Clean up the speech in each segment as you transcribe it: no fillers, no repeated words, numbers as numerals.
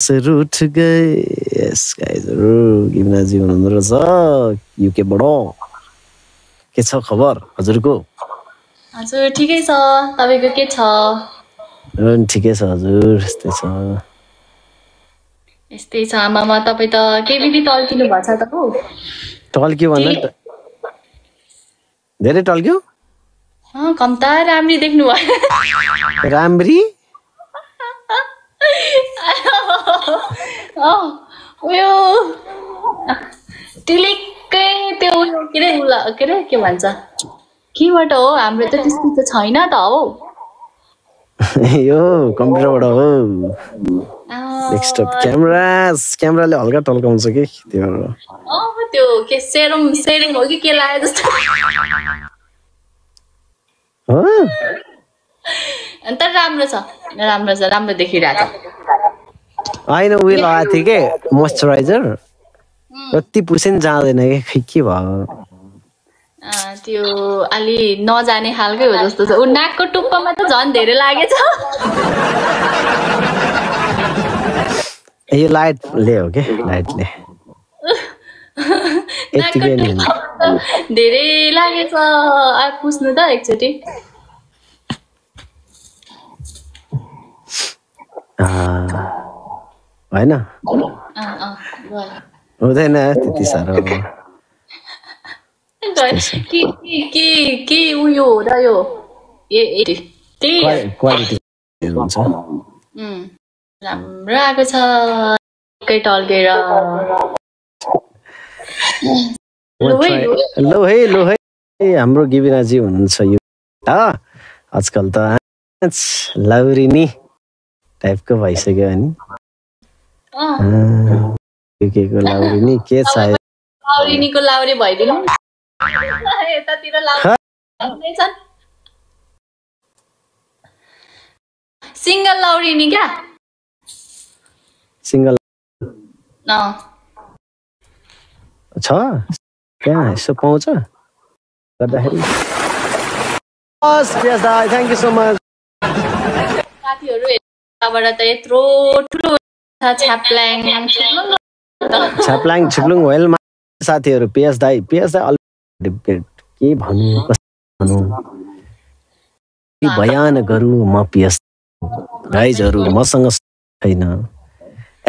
Sir उठ गए यस गाइजहरु गिम्नाजी हुनुहुँदो रहेछ युकेबाट के छ खबर हजुरको हजुर ठिकै छ तपाईको के छ ठिकै छ हजुर यस्तै छ मामा तपाई त के बिबी टल्किनु भछ त हो टल्क्यो भन्नु धेरै टल्क्यो कम्ता राम्री देख्नु भयो राम्री उयो टिलिक्कै त्यो उयो के रे के भन्छ केबाट हो हाम्रो त त्यस्तो त छैन त हो यो कम्प्युटरबाट हो डेस्कटप क्यामेराले हल्का टल्काउँछ के त्यो के सेरिङ हो कि के लाग्यो जस्तो हो अन्त राम्रो छ राम्रो देखिरहेको छ हैन उयो लगाएको थिएँ के मोइस्चराइजर कति पुसिन जाँदैन के खै के भयो त्यो अलि नजाने खालकै हो जस्तो छ उ नाकको टुप्पामा त झन् धेरै लागेछ यो लाइटले हो के लाइटले नाकको टुप्पामा धेरै लागेछ आ पुस्नु त एकचोटी हैन हुँदैन त्यति साह्रो के उयो हो र यो क्वालिटी हुन्छ राम्रो आएको छ कै टल्केर लो है हाम्रो गिबिनाजी हुनुहुन्छ यो आजकल त लाउरिनी टाइपको भइसक्यो अनि के को लाउरिनी के छ लाउरिनीको लाउरे भइदिनु यतातिर लाउरे छन् सिंगल लाउरिनी क्या सिंगल छ त्यहाँ यसो पाउँछ गर्दाखेरि थ्याङ्क यू सो मच साथीहरू यताबाट त यत्रो ठुलो छ्याप्लाङ छिप्लुङ वेलमा साथीहरू पिएस दाई के भन्नु बयान गरौँ म पिएस गाइजहरू मसँग छैन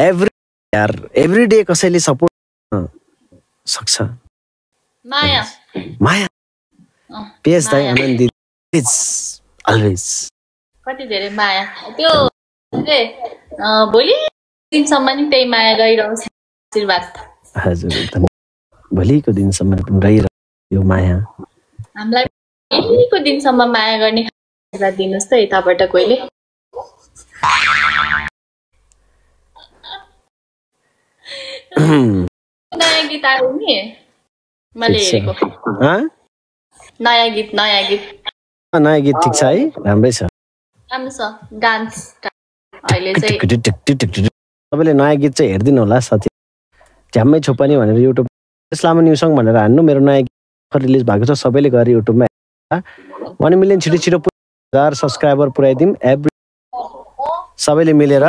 एभ्री डे कसैले सपोर्ट सक्छ माया पिएस दाई आनन्दित अलवेज कति धेरै माया त्यो भोलि दिनसम्म नि त्यही माया रहिरहोस् आशीर्वाद हजुर भोलिको दिनसम्म रहिरहोस् यो माया हामीलाई भोलिको दिनसम्म माया गर्ने आशीर्वाद दिनुहोस् त यताबाट कोहीले नयाँ गीत आयो नि मैले हेरेको नयाँ गीत ठिक छ है राम्रै छ राम्रो छ डान्स अहिले चाहिँ तपाईँले नयाँ गीत चाहिँ हेरिदिनु होला साथी झ्याम्मै छोपनी भनेर युट्युब इस्लाम न्यु सङ भनेर हान्नु मेरो नयाँ गीत रिलिज भएको छ सबैले गएर युट्युबमा 1 मिलियन छिटो 1000 सब्सक्राइबर पुर्याइदिउँ एभ्री सबैले मिलेर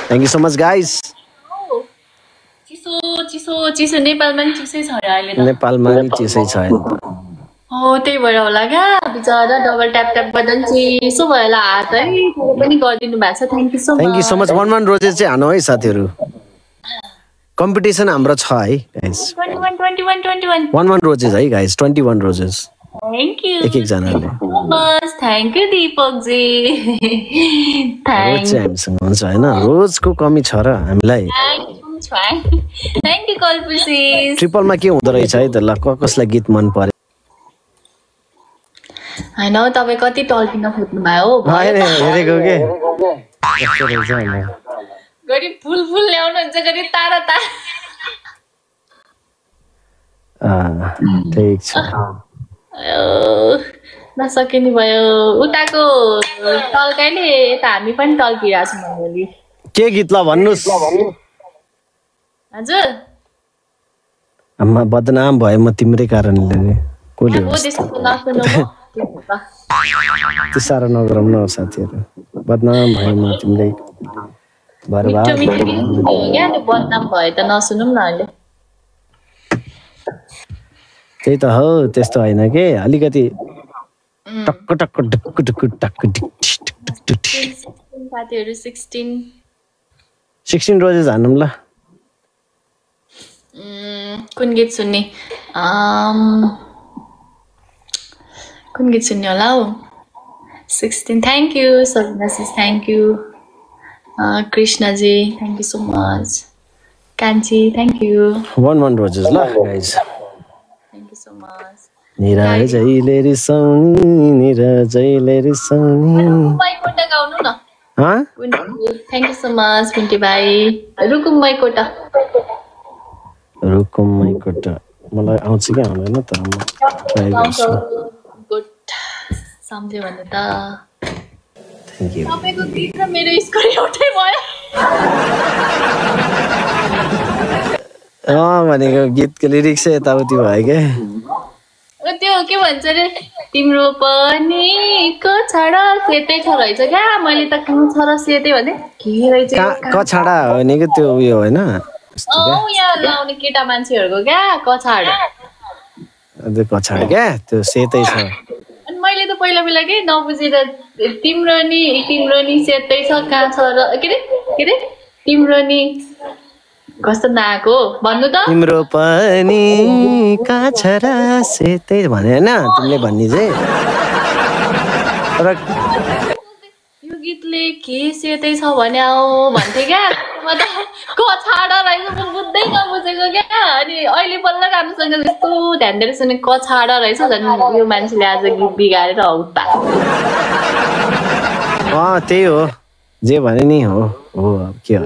Thank you so much guys. चिसो नेपालमा नि चिसै छ अहिले त नेपालमा नि चिसै छ हो त्यही भएर होला क्या बिचारा डबल ट्याप गर्दा नि चिसो भयो होला हात है पनि गरिदिनु भएको छ thank you so much 11 roses चाहिँ हानु है साथीहरू कम्पिटिसन हाम्रो छ है गाइस 11 रोजेस है गाइस 21 रोजेस थ्याङ्क यू एक जनाले बस थ्याङ्क यू दीपक जी हामीसँग हुन्छ हैन रोजको कमी छ र हामीलाई थ्याङ्क यू कल्पुसिस ट्रिपलमा के हुँदो रहेछ है त ल कसलाई गीत मन पर्यो हैन तपाई कति टल्किन खोज्नु भयो हेरेको के यस्तो रहेछ भने। घरि फुल फुल ल्याउनुहुन्छ घरि तारा तारा ठिक छ नसके नि भयो उताको टल्काइले यता हामी पनि टल्किरहेको छौँ भोलि के गीत ल भन्नुस् हजुर आमा बदनाम भयो म तिम्रै कारणले रे कोले हो त्यस्तो नसुन्नु त्यो साह्रो नगरौँ न साथीहरू बदनाम भयो म तिम्रै बर्बाद मिठो मिठो गीत हो क्या त्यो बदनाम भयो त नसुनौँ न अहिले त्यही त हो त्यस्तो होइन के अलिकति टक्क टक्क ढुक्क ढुक्क टक्क ढिक साथीहरू 16 रोजेस हान्नौँ ल कुन गीत सुन्ने कुन गीत सुन्ने होला हौ 16 thank you Sabina sis thank you Krishnaji thank you so much कान्छी थ्याङ्क यू 1 रोजेस ल guys thank you so much निराजैले रिसाउने माइकोटा गाउनु न हाँ thank you so much Kunti भाइ रुकुम माइकोटा रुकुमैकोटा मलाई आउँछ कि आउँदैन तर म ट्राई गर्छु गुड सम्झ्यो भने त थ्याङ्क यू तपाईँको गीत र मेरो स्कोर एउटै भयो भनेको गीतको लिरिक्स चाहिँ यताउति भयो क्या त्यो के भन्छ अरे तिम्रो पनि को छाडा सेतै छ रहेछ क्या मैले त कहाँ छ र सेतै भने के रहेछ कछाडा भनेको त्यो उयो होइन यहाँ लाउने केटा मान्छेहरूको क्या कछाड त्यो कछाडा क्या त्यो सेतै छ अनि मैले त पहिला के नबुझेर तिम्रो नि सेतै छ कहाँ छ र के अरे तिम्रो नि कस्तो नआएको भन्नु त तिम्रो पनि कहाँ छ र सेतै भने होइन तिमीले भन्ने चाहिँ तर यो गीतले के सेतै छ भने आऊ भन्थे क्या म त कछाडा रहेछ म बुझ्दै नबुझेको क्या अनि अहिले बल्ल राम्रोसँग यस्तो ध्यान दिएर सुने कछाडा रहेछ झन् यो मान्छेले आज गीत बिगारेर हौता त्यही हो जे भने नि हो अब के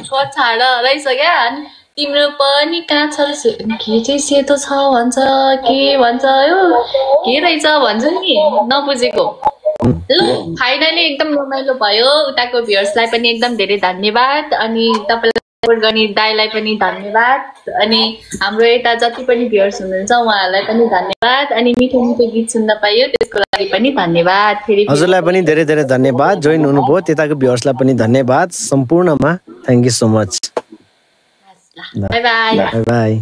कछाडा रहेछ क्या अनि तिम्रो पनि कहाँ छ के चाहिँ सेतो छ भन्छ के भन्छ यो के रहेछ भन्छ नि नबुझेको ल फाइनली एकदम रमाइलो भयो उताको भ्युअर्सलाई पनि एकदम धेरै धन्यवाद अनि तपाईँलाई सपोर्ट गर्ने दाइलाई पनि धन्यवाद अनि हाम्रो यता जति पनि भ्युअर्स हुनुहुन्छ उहाँहरूलाई पनि धन्यवाद अनि मिठो मिठो गीत सुन्न पाइयो त्यसको लागि पनि धन्यवाद फेरि हजुरलाई पनि धेरै धेरै धन्यवाद जोइन हुनुभयो त्यताको भ्युअर्सलाई पनि धन्यवाद सम्पूर्णमा thank you so much by by by